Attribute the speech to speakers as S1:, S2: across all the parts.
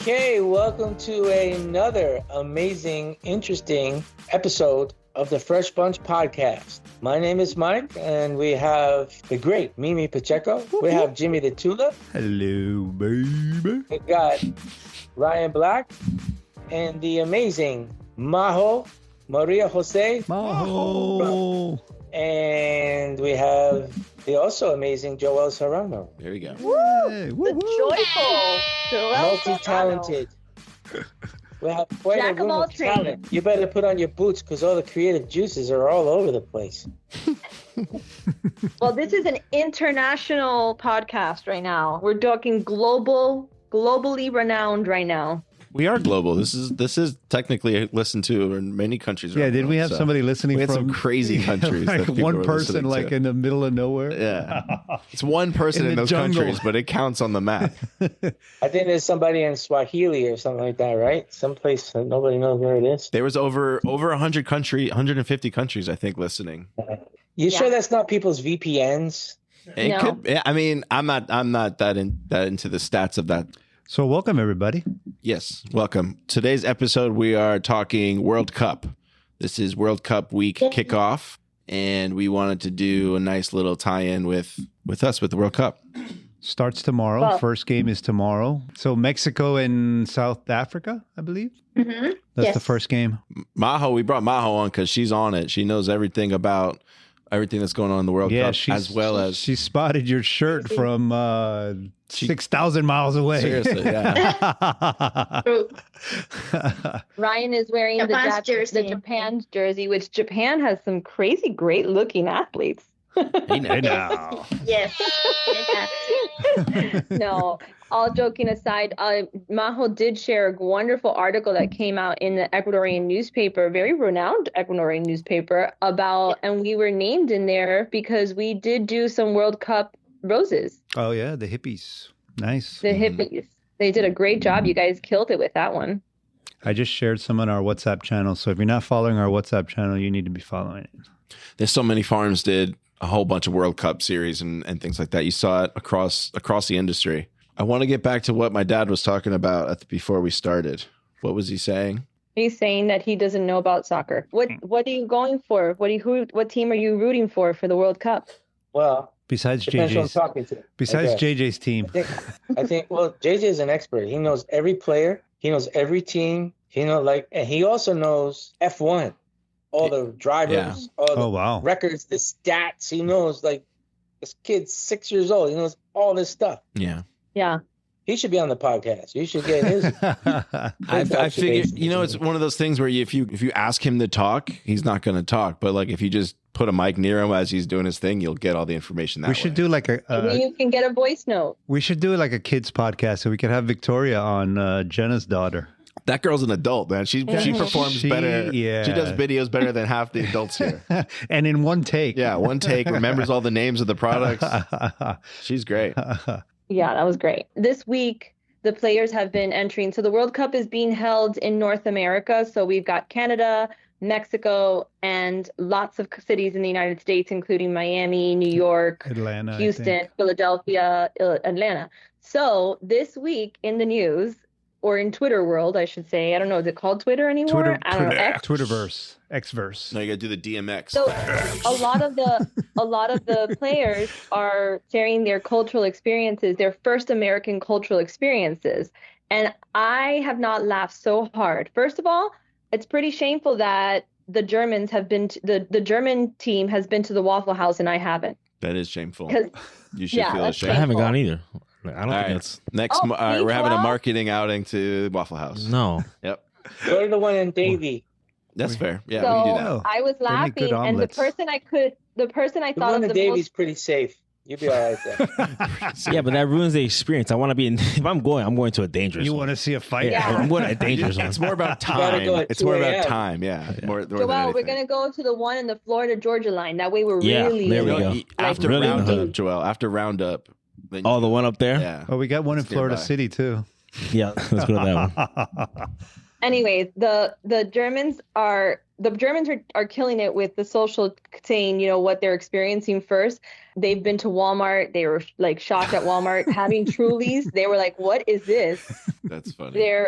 S1: Okay, welcome to another amazing, interesting episode of the Fresh Bunch podcast. My name is Mike, and we have the great Mimi Pacheco. We have Jimmy the Tulip.
S2: Hello, baby.
S1: We got Ryan Black and the amazing Majo Maria Jose.
S2: Majo.
S1: And we have the also amazing Joel Serrano.
S3: There we go.
S2: Woo! Hey, woo,
S4: The
S2: woo.
S4: joyful Joel
S1: Multi-talented. We have quite
S4: Jack
S1: a room
S4: of all
S1: of talent.
S4: trades.
S1: You better put on your boots because all the creative juices are all over the place.
S4: Well, this is an international podcast right now. We're talking globally renowned right now.
S3: We are global. This is technically listened to in many countries.
S2: Yeah,
S3: around
S2: did
S3: the
S2: we
S3: world,
S2: have
S3: so
S2: somebody listening
S3: we had
S2: from
S3: some crazy countries?
S2: like
S3: that people
S2: one
S3: were
S2: person,
S3: listening
S2: like
S3: to.
S2: in the middle of nowhere?
S3: Yeah, it's one person
S2: In
S3: in
S2: the
S3: those
S2: jungle.
S3: countries, but it counts on the map.
S1: I think there's somebody in Swahili or something like that, right? Someplace that nobody knows where it is.
S3: There was over 150 countries, I think, listening.
S1: You
S4: Yeah.
S1: sure that's not people's VPNs?
S3: It
S4: No.
S3: could. Yeah, I mean, I'm not that into the stats of that.
S2: So welcome, everybody.
S3: Yes, welcome. Today's episode, we are talking World Cup. This is World Cup week kickoff, and we wanted to do a nice little tie-in with the World Cup.
S2: Starts tomorrow.
S4: Well-
S2: First game is tomorrow. So Mexico and South Africa, I believe.
S4: Mm-hmm.
S2: That's
S4: Yes.
S2: the first game.
S3: Majo, we brought Majo on because she's on it. She knows everything about everything that's going on in the World
S2: Yeah,
S3: Cup, as well as
S2: she spotted your shirt from 6,000 miles away.
S3: seriously, yeah.
S4: Ryan is wearing
S5: Japan's jersey.
S4: the Japan jersey, which Japan has some crazy, great looking athletes.
S3: Hey, now.
S2: Hey now.
S5: Yes.
S4: No, all joking aside, Majo did share a wonderful article that came out in the Ecuadorian newspaper, very renowned Ecuadorian newspaper, about, and we were named in there because we did do some World Cup roses,
S2: Oh, yeah, the hippies. Nice.
S4: the hippies. They did a great job. You guys killed it with that one.
S2: I just shared some on our WhatsApp channel. So if you're not following our WhatsApp channel, you need to be following it.
S3: There's so many farms did a whole bunch of World Cup series and things like that. You saw it across the industry. I want to get back to what my dad was talking about before we started. What was he saying?
S4: He's saying that he doesn't know about soccer. What are you going for? What team are you rooting for the World Cup?
S1: Well,
S2: Besides
S1: depends who I'm
S2: JJ's,
S1: talking to.
S2: besides
S1: I guess.
S2: JJ's team.
S1: I think, well, JJ is an expert. He knows every player. He knows every team. And he also knows F1, all the drivers,
S3: Yeah.
S1: all the
S2: Oh, wow.
S1: records, the stats. He knows, like, this kid's 6 years old. He knows all this stuff.
S3: Yeah.
S4: Yeah.
S1: He should be on the podcast. You should get his.
S3: I figure, it's one of those things where if you ask him to talk, he's not going to talk. But like if you just put a mic near him as he's doing his thing, you'll get all the information that
S2: We
S3: way.
S2: should do like
S4: Maybe you can get a voice note.
S2: we should do like a kids podcast so we could have Victoria on, Jenna's daughter.
S3: That girl's an adult, man. She performs
S2: She-
S3: better.
S2: yeah.
S3: She does videos better than half the adults here.
S2: And in one take.
S3: Yeah, one take, remembers all the names of the products. She's great.
S4: Yeah, that was great. This week, the players have been entering. So the World Cup is being held in North America. So we've got Canada, Mexico, and lots of cities in the United States, including Miami, New York,
S2: Atlanta, I
S4: Houston,
S2: think.
S4: Philadelphia, Atlanta. So this week in the news, or in Twitter world, I should say, I don't know, is it called Twitter anymore? I don't know. X?
S2: Twitterverse, Xverse.
S3: No, you got to do the DMX.
S4: So a lot of the players are sharing their cultural experiences, their first American cultural experiences. And I have not laughed so hard. First of all, it's pretty shameful that the Germans have been the German team has been to the Waffle House and I haven't.
S3: That is shameful.
S4: 'Cause-
S3: You should
S4: yeah,
S3: feel
S4: that's
S3: ashamed.
S6: I haven't
S4: Shameful.
S6: gone either. I don't
S3: All
S6: think
S3: right.
S6: that's
S3: Next,
S4: Oh,
S3: we're having a
S4: well.
S3: marketing outing to Waffle House.
S6: no.
S3: Yep,
S1: Go to the one in Davie.
S3: that's fair. Yeah,
S4: so
S3: we can do that.
S2: Oh,
S4: I was
S2: they make good
S4: laughing and the
S2: omelets.
S4: person I
S1: The
S4: thought
S1: one
S4: of
S1: in
S4: the
S1: Davie's
S4: most
S1: pretty safe. You'll be all right there.
S6: Yeah, but that ruins the experience. I want to be in. If I'm going to a dangerous
S2: You
S6: one.
S2: want to see a fight?
S4: Yeah.
S6: I'm going to a dangerous one.
S3: It's more about
S1: gotta
S3: time.
S1: go at
S3: It's
S1: 2
S3: more about
S1: a.m.
S3: time. Yeah. More than
S4: Joel, we're
S3: anything.
S4: gonna go to the one in the Florida Georgia line. That way we're
S6: Yeah,
S4: really
S6: there we
S3: You know,
S6: go.
S3: After
S6: Really in the
S3: Roundup,
S6: hood.
S3: Joel. After Roundup. Then
S6: Oh, the one up there?
S3: Yeah.
S2: Oh, we got one in
S3: It's
S2: Florida
S3: nearby.
S2: City too.
S6: Yeah, let's go to that one.
S4: Anyways, the Germans are killing it with the social, saying, you know, what they're experiencing first. They've been to Walmart. They were like shocked at Walmart having Trulies. They were like, "What is this?"
S3: That's funny.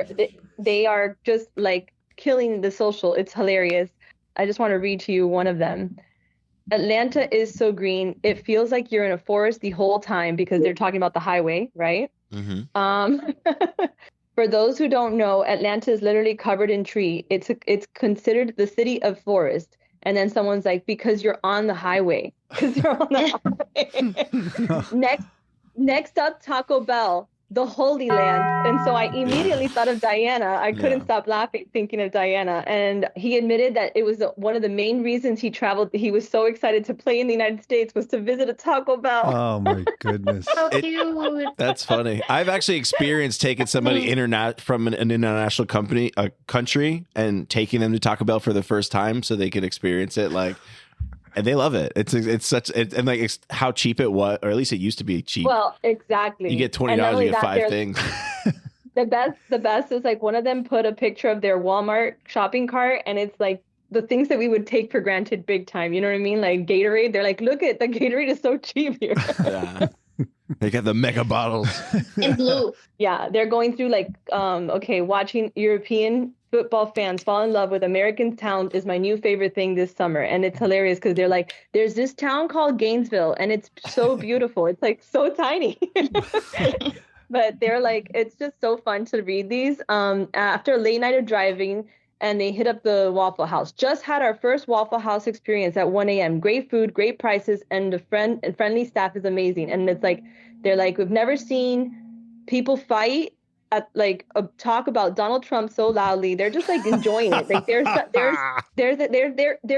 S4: They are just like killing the social. It's hilarious. I just want to read to you one of them. Atlanta is so green. It feels like you're in a forest the whole time, because they're talking about the highway, right?
S3: Mm-hmm.
S4: For those who don't know, Atlanta is literally covered in tree. It's considered the city of forest. And then someone's like, because you're on the highway. Because you're on the highway. Next up, Taco Bell, the Holy Land. And so I immediately thought of Diana. I couldn't stop laughing thinking of Diana. And he admitted that it was one of the main reasons he traveled. He was so excited to play in the United States was to visit a Taco Bell.
S2: Oh my goodness.
S5: So cute.
S3: That's funny. I've actually experienced taking somebody from an international country and taking them to Taco Bell for the first time so they could experience it. Like, and they love it. And like it's how cheap it was, or at least it used to be cheap.
S4: Well, exactly.
S3: You get $20, you get 5 things.
S4: The best is like one of them put a picture of their Walmart shopping cart, and it's like the things that we would take for granted big time. You know what I mean? Like Gatorade. They're like, look at the Gatorade is so cheap here.
S3: Yeah. They got the mega bottles.
S5: In blue.
S4: Yeah, they're going through like, watching European football fans fall in love with American towns is my new favorite thing this summer. And it's hilarious because they're like, there's this town called Gainesville, and it's so beautiful. It's like so tiny. But they're like, it's just so fun to read these. After a late night of driving, and they hit up the Waffle House. Just had our first Waffle House experience at 1 a.m. Great food, great prices, and the friendly staff is amazing. And it's like, they're like, we've never seen people fight at like talk about Donald Trump so loudly. They're just like enjoying it. Like they're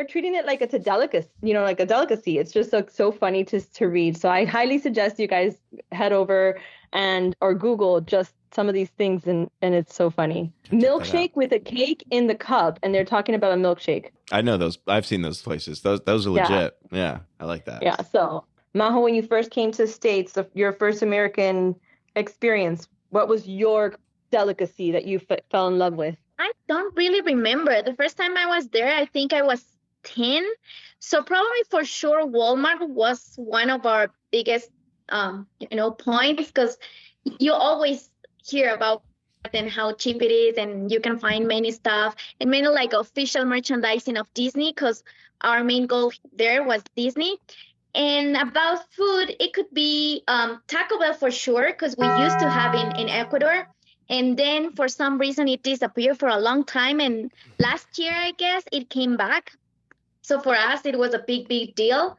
S4: treating it like it's a delicacy, you know, like a delicacy. It's just like so funny to read. So I highly suggest you guys head over or Google just some of these things, and it's so funny. Milkshake with a cake in the cup, and they're talking about a milkshake.
S3: I know those. I've seen those places. Those are legit. Yeah, I like that.
S4: Yeah. So Majo, when you first came to the States, your first American experience, what was your delicacy that you fell in love with?
S5: I don't really remember. The first time I was there, I think I was 10. So probably for sure Walmart was one of our biggest, points, because you always hear about and how cheap it is, and you can find many stuff and many like official merchandising of Disney, because our main goal there was Disney. And about food, it could be Taco Bell for sure, because we used to have in Ecuador. And then for some reason, it disappeared for a long time. And last year, I guess, it came back. So for us, it was a big, big deal.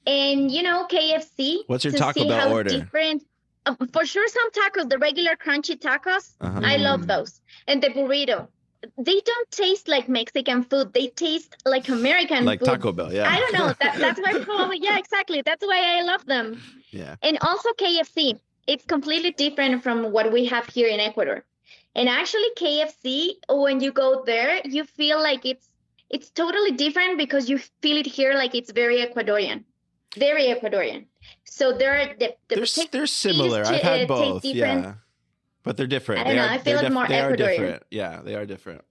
S5: And, KFC.
S3: What's your Taco Bell order?
S5: Different. For sure, some tacos, the regular crunchy tacos, I love those. And the burrito. They don't taste like Mexican food. They taste like American
S3: like
S5: food.
S3: Like Taco Bell, yeah.
S5: I don't know. That's why probably, yeah, exactly. That's why I love them.
S3: Yeah.
S5: And also KFC. It's completely different from what we have here in Ecuador. And actually KFC, when you go there, you feel like it's totally different, because you feel it here like it's very Ecuadorian. Very Ecuadorian. So they're
S3: similar. I've had both, yeah. But they're different.
S5: I don't know. I feel it more
S3: They are
S5: Ecuadorian.
S3: different. Yeah, they are different.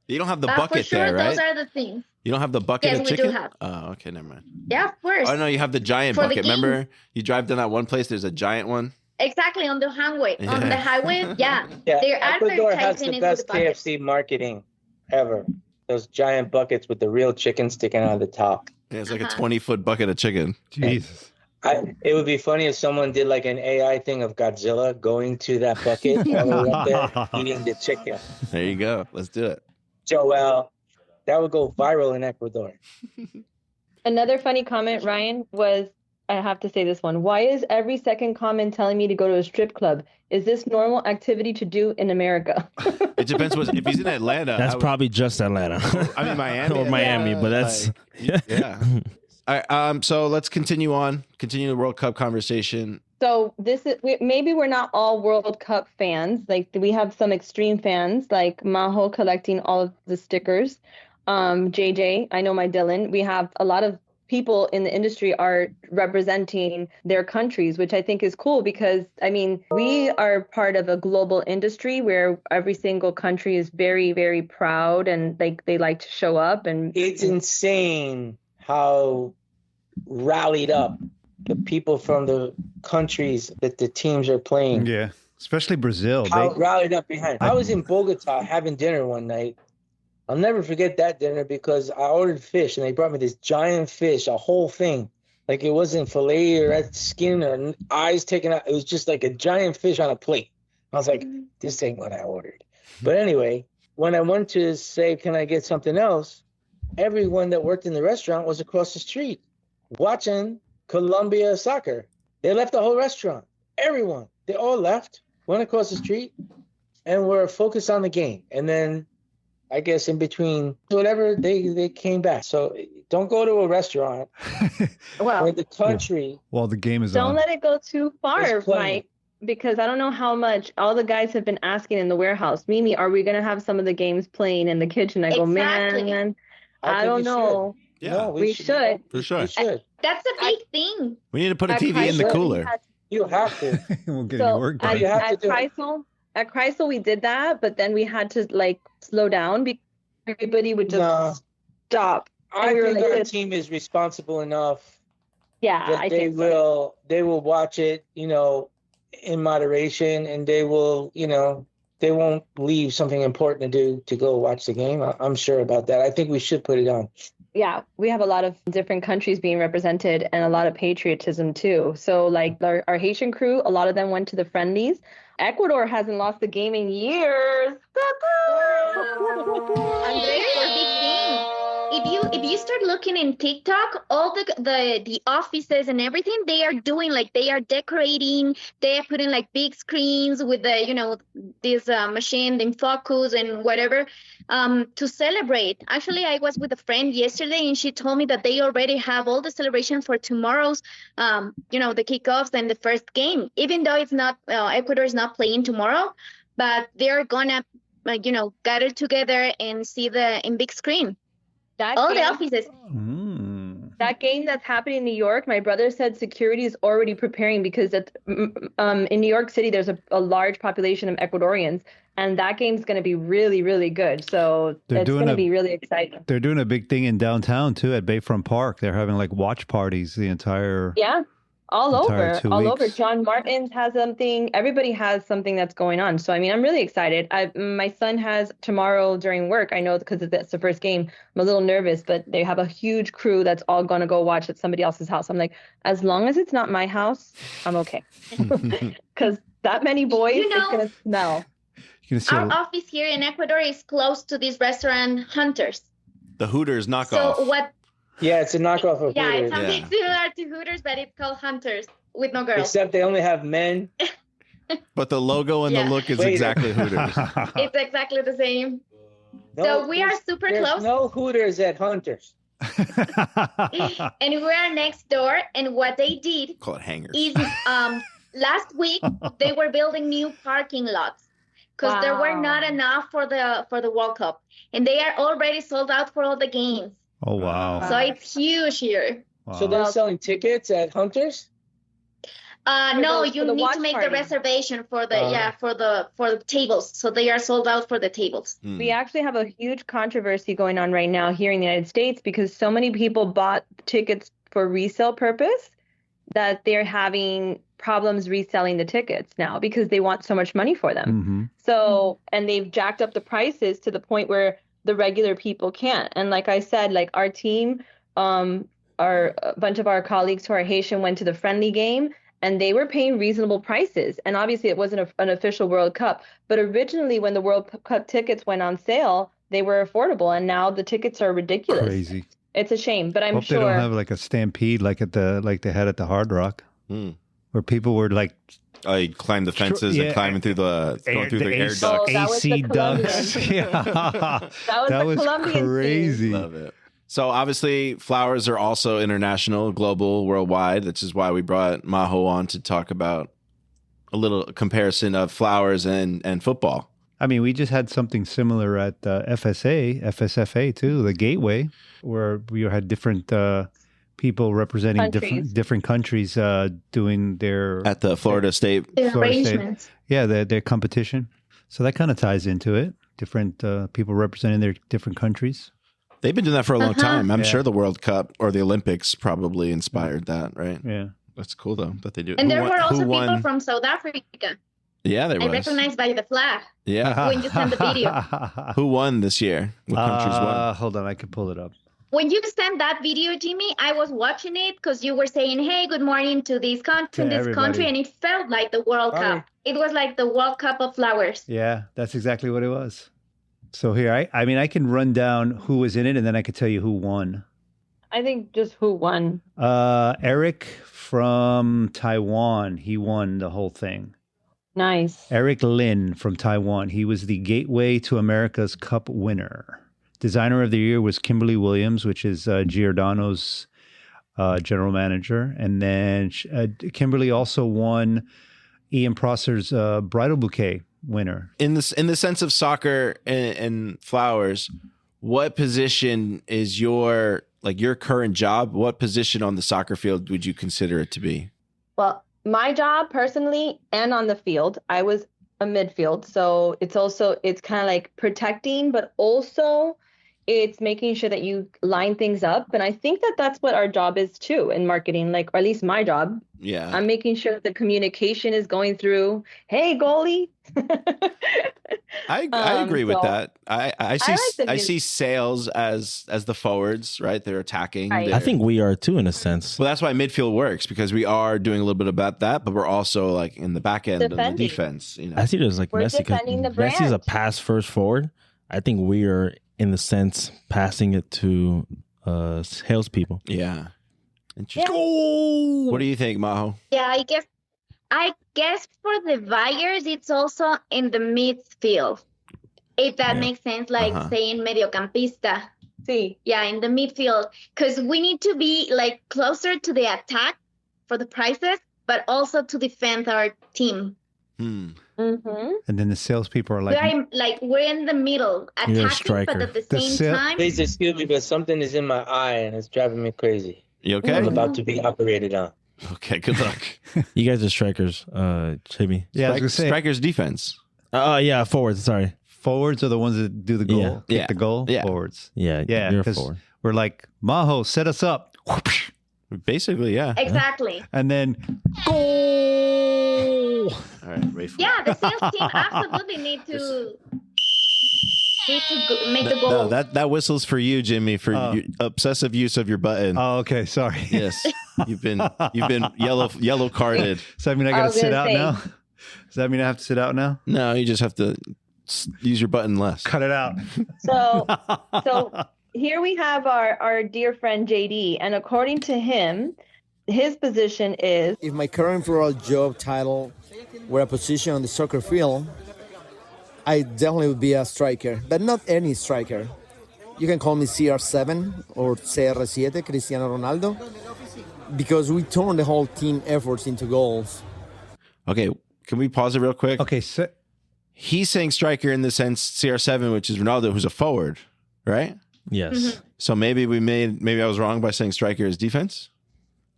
S3: You don't have the bucket
S5: for sure,
S3: there, right?
S5: Those are the things.
S3: You don't have the bucket
S5: Yes,
S3: of
S5: we
S3: chicken?
S5: do have.
S3: Oh, okay, never mind.
S5: Yeah, of course.
S3: Oh, no, you have the giant
S5: For the
S3: bucket.
S5: game.
S3: Remember, you drive down that one place, there's a giant one?
S5: Exactly, on the highway.
S3: Yeah.
S5: On the highway, yeah.
S1: Yeah,
S5: They're
S1: Ecuador has
S5: advertising
S1: the
S5: it
S1: best
S5: with the buckets.
S1: KFC marketing ever. Those giant buckets with the real chicken sticking out of the top.
S3: Yeah, it's like a 20-foot bucket of chicken.
S2: Jesus.
S1: It would be funny if someone did like an AI thing of Godzilla going to that bucket all the way up there, eating the chicken.
S3: There you go. Let's do it.
S1: Joel, that would go viral in Ecuador.
S4: Another funny comment, Ryan, was, I have to say this one. Why is every second comment telling me to go to a strip club? Is this normal activity to do in America?
S3: It depends. If he's in Atlanta.
S6: That's probably just Atlanta.
S3: I mean, Miami.
S6: Or Miami, but that's...
S3: Yeah. All right, so let's continue the World Cup conversation.
S4: So maybe we're not all World Cup fans. Like we have some extreme fans, like Majo collecting all of the stickers. JJ, I know my Dylan. We have a lot of people in the industry are representing their countries, which I think is cool because, I mean, we are part of a global industry where every single country is very, very proud and they like to show up. And
S1: it's insane how rallied up the people from the countries that the teams are playing.
S2: Yeah, especially Brazil.
S1: How rallied up behind. I was in Bogota having dinner one night. I'll never forget that dinner because I ordered fish and they brought me this giant fish, a whole thing. Like it wasn't fillet or skin or eyes taken out. It was just like a giant fish on a plate. I was like, this ain't what I ordered. But anyway, when I went to say, can I get something else? Everyone that worked in the restaurant was across the street watching Colombia soccer. They left the whole restaurant. Everyone. They all left, went across the street, and were focused on the game. And then I guess in between whatever, they came back. So don't go to a restaurant
S4: well,
S1: where the country.
S2: While the game is
S4: don't
S2: on.
S4: let it go too far,
S1: It's playing.
S4: Mike, because I don't know how much all the guys have been asking in the warehouse. Mimi, are we going to have some of the games playing in the kitchen? I go,
S5: Exactly.
S4: man,
S1: I
S4: I
S1: think
S4: don't
S1: we
S4: know.
S3: Yeah,
S1: No,
S4: We should.
S3: for sure.
S1: We should.
S5: That's a big thing.
S3: We need to put a
S4: At
S3: TV in the
S4: Chrysler,
S3: cooler.
S4: we had-
S1: You have to.
S2: We'll get any
S4: So
S2: work
S1: I-
S2: done.
S1: you have to
S4: at
S1: do it.
S4: Chrysler, we did that, but then we had to like slow down because everybody would just
S1: No.
S4: stop.
S1: I
S4: And we were
S1: think
S4: like
S1: our
S4: this.
S1: team is responsible enough
S4: Yeah,
S1: that
S4: I
S1: they
S4: think so.
S1: will watch it, in moderation, and they will, they won't leave something important to do to go watch the game. I'm sure about that. I think we should put it on.
S4: Yeah, we have a lot of different countries being represented and a lot of patriotism too. So like our Haitian crew, a lot of them went to the friendlies. Ecuador hasn't lost a game in years.
S5: Andres, for big thing. If you start looking in TikTok, all the offices and everything, they are doing they are decorating, they are putting big screens with the this machine in focus and whatever to celebrate. Actually, I was with a friend yesterday and she told me that they already have all the celebration for tomorrow's the kickoffs and the first game. Even though it's not Ecuador is not playing tomorrow, but they're gonna gather together and see in big screen. All the offices.
S4: That game that's happening in New York, my brother said security is already preparing because in New York City, there's a large population of Ecuadorians, and that game's going to be really, really good. So it's going to be really exciting.
S2: They're doing a big thing in downtown too at Bayfront Park. They're having watch parties the entire.
S4: Yeah. All
S2: entire
S4: over,
S2: 2
S4: all
S2: weeks.
S4: over. John Martin's has something. Everybody has something that's going on. So, I mean, I'm really excited. My son has tomorrow during work. I know because it's the first game. I'm a little nervous, but they have a huge crew that's all going to go watch at somebody else's house. I'm like, as long as it's not my house, I'm okay. Because that many boys, it's going to smell.
S2: You can see
S5: Our office here in Ecuador is close to this restaurant Hunters.
S3: The Hooters knockoff.
S5: So what?
S1: Yeah, it's a knockoff of
S5: Yeah,
S1: Hooters.
S5: it's something similar to Hooters, but it's called Hunters with no girls.
S1: Except they only have men.
S3: But the logo and
S5: Yeah.
S3: the look is
S1: Wait.
S3: exactly Hooters.
S5: It's exactly the same.
S1: No,
S5: So we are super
S1: there's
S5: close.
S1: no Hooters at Hunters.
S5: And we are next door. And what they did
S3: Call it hangers.
S5: is last week they were building new parking lots because there were
S4: Wow.
S5: not enough for the World Cup, and they are already sold out for all the games.
S2: Oh wow!
S5: So it's huge here.
S2: Wow.
S1: So they're selling tickets at Hunters?
S5: No,
S4: for
S5: you
S4: the
S5: need
S4: watch
S5: to make
S4: party.
S5: the reservation for the tables. So they are sold out for the tables.
S3: Hmm.
S4: We actually have a huge controversy going on right now here in the United States because so many people bought tickets for resale purpose that they're having problems reselling the tickets now because they want so much money for them.
S2: Mhm.
S4: So, and they've jacked up the prices to the point where the regular people can't. And like I said, our team, a bunch of our colleagues who are Haitian went to the friendly game and they were paying reasonable prices. And obviously it wasn't an official World Cup, but originally when the World Cup tickets went on sale, they were affordable. And now the tickets are ridiculous.
S2: Crazy.
S4: It's a shame, but I'm
S2: Hope
S4: sure.
S2: they don't have a stampede like they had at the Hard Rock,
S3: Hmm.
S2: where people were
S3: Oh, you climb the fences
S2: Yeah.
S3: and climbing through going through the air
S2: AC
S3: ducts.
S4: Oh, that was the
S2: AC ducts.
S4: Colombian.
S2: Yeah,
S4: that was the Colombian scene.
S2: crazy.
S3: Love it. So obviously, flowers are also international, global, worldwide. This is why we brought Majo on to talk about a little comparison of flowers and football.
S2: I mean, we just had something similar at FSFA too, the Gateway, where we had different people representing
S4: Countries.
S2: different countries doing their
S3: At the Florida State.
S5: The
S2: Florida State.
S5: arrangements.
S2: Yeah, their competition. So that kind of ties into it. Different people representing their different countries.
S3: They've been doing that for a long time. I'm
S2: Yeah.
S3: sure the World Cup or the Olympics probably inspired that, right?
S2: Yeah.
S3: That's cool though that they do.
S5: And
S3: Who
S5: there
S3: won-
S5: were
S3: who
S5: also people
S3: won?
S5: from South Africa.
S3: Yeah, there
S5: I
S3: was.
S5: recognized by the flag.
S3: Yeah.
S5: When you send the video.
S3: Who won this year? What countries won?
S2: Hold on, I can pull it up.
S5: When you sent that video, Jimmy, I was watching it because you were saying, "Hey, good morning to this country,
S2: everybody.
S5: and it felt like the World
S1: Hi.
S5: Cup. It was like the World Cup of flowers.
S2: Yeah, that's exactly what it was. So here, I mean, I can run down who was in it, and then I could tell you who won.
S4: I think just who won.
S2: Eric from Taiwan, he won the whole thing.
S4: Nice.
S2: Eric Lin from Taiwan, he was the Gateway to America's Cup winner. Designer of the year was Kimberly Williams, which is Giordano's general manager. And then Kimberly also won Ian Prosser's bridal bouquet winner.
S3: In the sense of soccer and flowers, what position is your current job? What position on the soccer field would you consider it to be?
S4: Well, my job personally and on the field, I was a midfield. So it's kind of like protecting, but also it's making sure that you line things up. And I think that that's what our job is too in marketing, like, or at least my job.
S3: Yeah.
S4: I'm making sure that the communication is going through. Hey, goalie.
S3: I agree with
S4: so
S3: that. I see
S4: like the
S3: I
S4: mid-
S3: see sales as the forwards, right? They're attacking.
S4: Right.
S3: They're-
S6: I think we are too, in a sense.
S3: well, that's why midfield works, because we are doing a little bit about that, but we're also like in the back end of the
S4: Defending.
S3: defense. You know,
S6: I see it as like
S4: We're
S6: Messi. 'Cause
S4: defending the
S6: Messi's a
S4: brand.
S6: pass first forward. I think we are, in the sense, passing it to salespeople.
S3: yeah. Interesting. What do you think, Majo?
S5: Yeah, I guess for the buyers, it's also in the midfield. If that
S6: Yeah.
S5: makes sense, like
S3: Uh-huh.
S5: saying mediocampista.
S4: See,
S5: Yeah, in the midfield, because we need to be like closer to the attack for the prices, but also to defend our team.
S4: mm-hmm.
S2: And then the salespeople are like,
S5: We're in the middle,
S6: You're a
S5: attacking,
S6: striker.
S5: but at the
S2: The
S5: same
S2: sale-
S5: time,
S1: Please excuse me, but something is in my eye and it's driving me crazy.
S3: You okay?
S1: I'm about to be operated on.
S3: Okay, good luck.
S6: You guys are strikers, Jimmy.
S2: yeah, I was gonna say,
S3: Strikers defense.
S6: Yeah, forwards. Sorry.
S2: forwards are the ones that do the goal.
S6: Yeah.
S2: Kick
S3: Yeah.
S2: the goal.
S3: Yeah.
S2: Forwards.
S6: Yeah,
S2: Yeah,
S6: you're a
S2: 'cause
S6: forward.
S2: we're like, Majo, set us up.
S3: Basically, yeah.
S5: exactly.
S2: And then goal.
S3: All right, ready for
S5: Yeah, the sales team absolutely need to make the goal.
S3: No, that whistles for you, Jimmy, for your obsessive use of your button.
S2: Oh, okay. Sorry.
S3: Yes, you've been yellow carded.
S2: So I mean, I
S4: I
S2: got to
S4: was
S2: sit
S4: gonna
S2: out
S4: say.
S2: now? Does that mean I have to sit out now?
S3: No, you just have to use your button less.
S2: Cut it out.
S4: So here we have our dear friend JD, and according to him, his position is
S7: If my current floral job title were a position on the soccer field, I definitely would be a striker, but not any striker. You can call me CR7 or CR7, Cristiano Ronaldo, because we turn the whole team efforts into goals.
S3: Okay, can we pause it real quick?
S2: Okay. So,
S3: He's saying striker in the sense CR7, which is Ronaldo, who's a forward, right?
S6: Yes.
S3: So maybe I was wrong by saying striker is defense.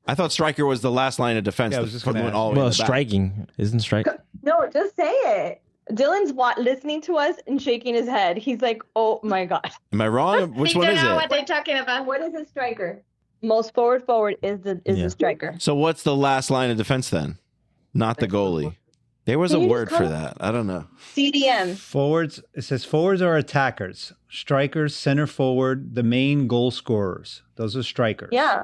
S3: I thought striker was the last line of defense.
S2: Yeah, I was
S3: that
S2: just gonna
S3: went
S2: ask
S3: all the way
S6: Well,
S3: to the back.
S6: striking isn't strike.
S4: no, just say it. Dylan's listening to us and shaking his head. He's like, "Oh my god,
S3: Am I wrong? Which
S5: They
S3: one
S5: don't
S3: is
S5: know
S3: it?
S5: what they're talking about.
S4: what is a striker?" Most forward is
S6: Yeah.
S4: the striker.
S3: So what's the last line of defense then? Not the goalie. There was a
S4: Can you just
S3: word
S4: call
S3: for
S4: it-
S3: that. I don't know.
S4: CDM.
S2: forwards, it says forwards are attackers, strikers, center forward, the main goal scorers. Those are strikers.
S4: Yeah.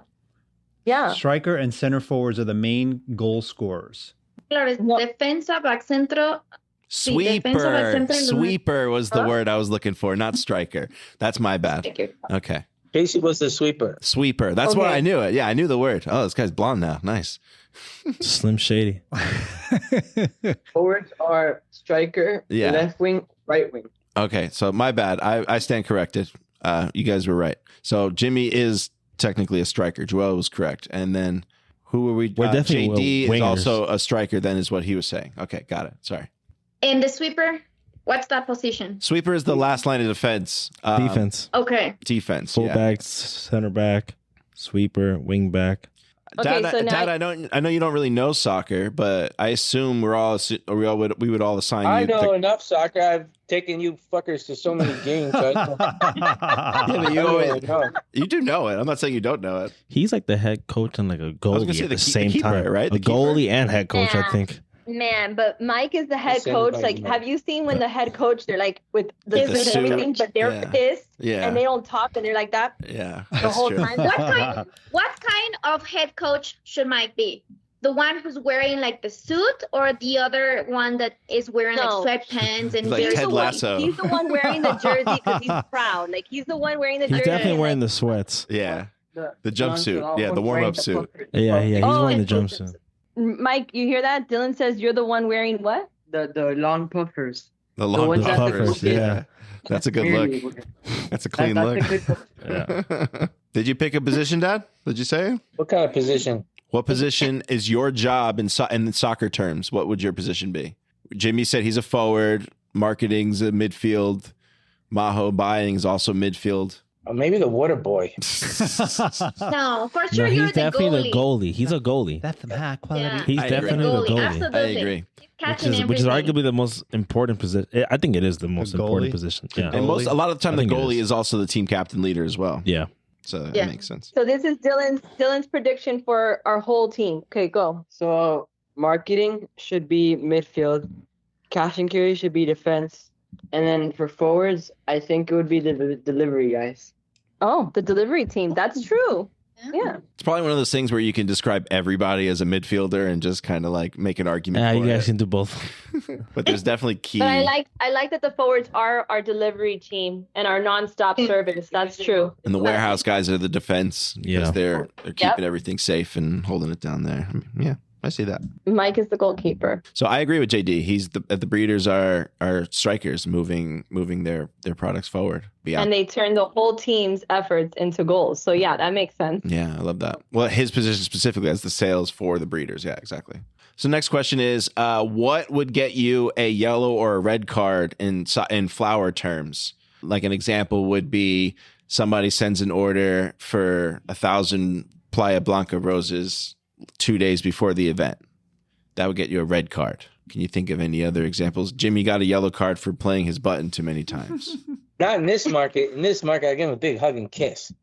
S4: Yeah.
S2: Striker and center forwards are the main goal scorers.
S5: Flores, defensa, back centro.
S3: Sweeper.
S5: defensive accent in the-
S3: Sweeper was the word I was looking for, not striker. That's my bad. Okay.
S1: Casey was the sweeper.
S3: Sweeper. That's why
S4: Okay.
S3: I knew it. Yeah, I knew the word. Oh, this guy's blonde now. Nice.
S6: Slim Shady.
S1: Forwards are striker,
S3: Yeah.
S1: left wing, right wing.
S3: Okay, so my bad. I stand corrected. You guys were right. So Jimmy is technically a striker. Joel was correct. And then who were we?
S6: We're definitely
S3: JD is
S6: wingers.
S3: also a striker, then is what he was saying. Okay, got it. Sorry.
S5: And the sweeper, what's that position?
S3: Sweeper is the last line of defense.
S6: Defense.
S5: Okay.
S3: Defense. Yeah.
S6: Fullback, center back. sweeper, wing back.
S4: Okay,
S3: Dad,
S4: so now
S3: Dad, I know you don't really know soccer, but I assume we would all assign
S1: I
S3: you.
S1: know enough soccer. I've taken you fuckers to so many games. So
S3: Yeah, but you do know it. I'm not saying you don't know it.
S6: He's like the head coach and like a
S3: gonna
S6: goalie
S3: say
S6: at
S3: the
S6: the same
S3: keeper,
S6: time.
S3: right?
S6: A
S3: The keeper?
S6: goalie and head coach, I
S4: Yeah.
S6: think.
S4: Man, but Mike is the head
S1: said
S4: coach.
S1: it
S4: Like,
S1: like
S4: have you seen when the head coach, they're like with the
S3: With the
S4: suit and
S3: suit.
S4: everything, but they're
S3: Yeah.
S4: pissed
S3: Yeah.
S4: and they don't talk and they're like that
S3: Yeah,
S4: the
S3: that's
S4: whole
S3: true.
S4: time?
S5: What kind of head coach should Mike be? The one who's wearing like the suit, or the other one that is wearing
S4: No.
S5: like sweatpants and
S3: Like
S5: jersey?
S3: Ted Lasso.
S4: He's the one wearing the jersey because he's proud. Like, he's the one wearing the
S6: He's
S4: jersey.
S6: definitely
S4: and,
S6: wearing
S4: like,
S6: the sweats.
S3: Yeah, the jumpsuit. Yeah, the warm-up suit.
S6: Yeah, he's
S4: Oh,
S6: wearing the
S4: and-
S6: jumpsuit.
S4: Mike, you hear that? Dylan says you're the one wearing what?
S8: The long puffers.
S3: The long
S8: ones
S6: that-
S3: puffers.
S6: yeah.
S3: Yeah, that's a good look. That's a clean
S8: That's
S3: look.
S8: a good
S6: Yeah.
S3: Did you pick a position, Dad? Did you say?
S1: What kind of position?
S3: What position is your job in soccer terms? What would your position be? Jimmy said he's a forward. Marketing's a midfield. Majo buying is also midfield.
S1: Maybe the water boy.
S5: No, for
S6: No,
S5: sure you're
S6: he's
S5: the
S6: definitely
S5: goalie.
S6: the goalie. He's a goalie.
S2: That's the high quality.
S5: Yeah.
S6: He's
S3: I agree.
S6: definitely the goalie.
S5: Absolutely.
S3: I agree.
S5: He's catching
S6: Which is
S5: everything.
S6: arguably the most important position. I think it is the most important
S2: goalie?
S6: position. Yeah.
S3: And a lot of the time,
S6: I
S3: the
S6: think it
S3: goalie
S6: is.
S3: is also the team captain leader as well.
S6: Yeah.
S3: So
S5: Yeah.
S3: that makes sense.
S4: So this is Dylan's prediction for our whole team. Okay, go.
S8: So marketing should be midfield, cash and carry should be defense, and then for forwards, I think it would be the delivery guys.
S4: Oh, the delivery team. That's true. Yeah.
S3: It's probably one of those things where you can describe everybody as a midfielder and just kind of like make an argument.
S6: Yeah,
S3: for
S6: you guys
S3: it.
S6: can do both.
S3: But there's definitely key.
S4: But I like that the forwards are our delivery team and our nonstop service. That's true.
S3: And the warehouse guys are the defense because
S6: Yeah.
S3: they're keeping everything safe and holding it down there. Yeah, I see that.
S4: Mike is the goalkeeper.
S3: So I agree with JD. He's the breeders are strikers moving their products forward. Yeah.
S4: And they turn the whole team's efforts into goals. So yeah, that makes sense.
S3: Yeah, I love that. Well, his position specifically as the sales for the breeders. Yeah, exactly. So next question is, what would get you a yellow or a red card in flower terms? Like an example would be somebody sends an order for 1,000 Playa Blanca roses 2 days before the event. That would get you a red card. Can you think of any other examples? Jimmy got a yellow card for playing his button too many times.
S1: Not in this market. In this market, I give him a big hug and kiss.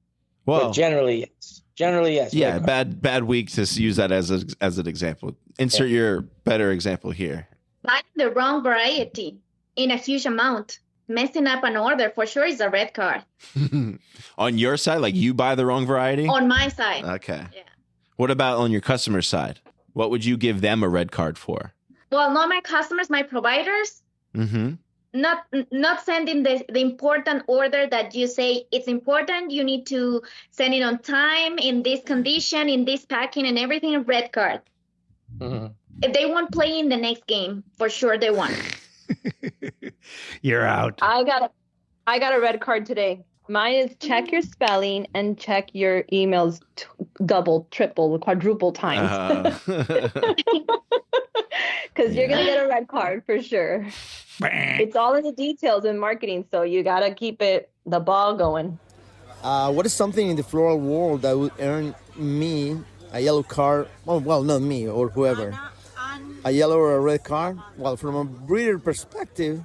S3: Well,
S1: But generally, yes. Generally, yes.
S3: yeah,
S1: Red card.
S3: bad week to use that as an example. Insert your better example here.
S5: Buying the wrong variety in a huge amount, messing up an order for sure is a red card.
S3: On your side, like you buy the wrong variety?
S5: On my side.
S3: Okay.
S5: Yeah.
S3: What about on your customer side? What would you give them a red card for?
S5: Well, not my customers, my providers.
S3: Mm-hmm.
S5: Not sending the important order that you say it's important. You need to send it on time, in this condition, in this packing and everything. A red card.
S1: Mhm.
S5: If they won't play in the next game, for sure they won't.
S2: You're out.
S4: I got a red card today. Mine is check your spelling and check your emails double, triple, quadruple times. Because you're going to get a red card for sure. It's all in the details in marketing, so you got to keep the ball going.
S7: What is something in the floral world that would earn me a yellow card? Well, not me or whoever. A yellow or a red card? Well, from a breeder perspective,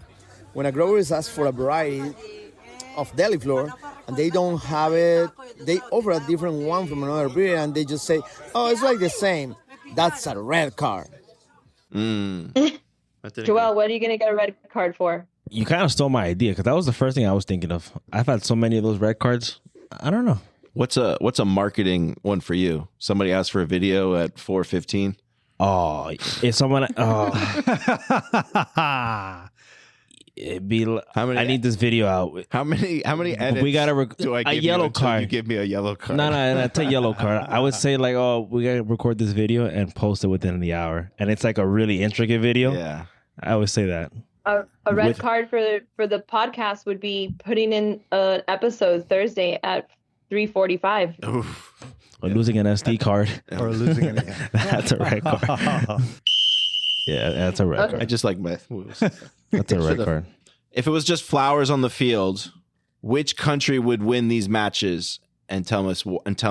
S7: when a grower is asked for a variety of Deliflor and they don't have it, they offer a different one from another breeder and they just say, oh, it's like the same. That's a red card.
S4: Joelle, what are you going to get a red card for?
S6: You kind of stole my idea because that was the first thing I was thinking of. I've had so many of those red cards. I don't know.
S3: What's a marketing one for you? Somebody asked for a video at 4:15.
S6: Oh, if someone, it'd be.
S3: How many?
S6: I need this video out.
S3: How many edits?
S6: We gotta
S3: do I
S6: a
S3: give
S6: yellow
S3: you until
S6: card.
S3: You give me a yellow card.
S6: No, it's a yellow card. I would say like, oh, we gotta record this video and post it within the hour, and it's like a really intricate video.
S3: Yeah.
S6: I would say that.
S4: A red card for the podcast would be putting in an episode Thursday at 3:45.
S3: Oof.
S6: Or losing an SD card.
S2: Or losing an
S6: That's a red card. Yeah, that's a red
S4: Okay.
S3: I
S6: card.
S3: just like myth moves.
S6: That's a red
S3: Should've-
S6: card.
S3: If it was just flowers on the field, which country would win these matches and tell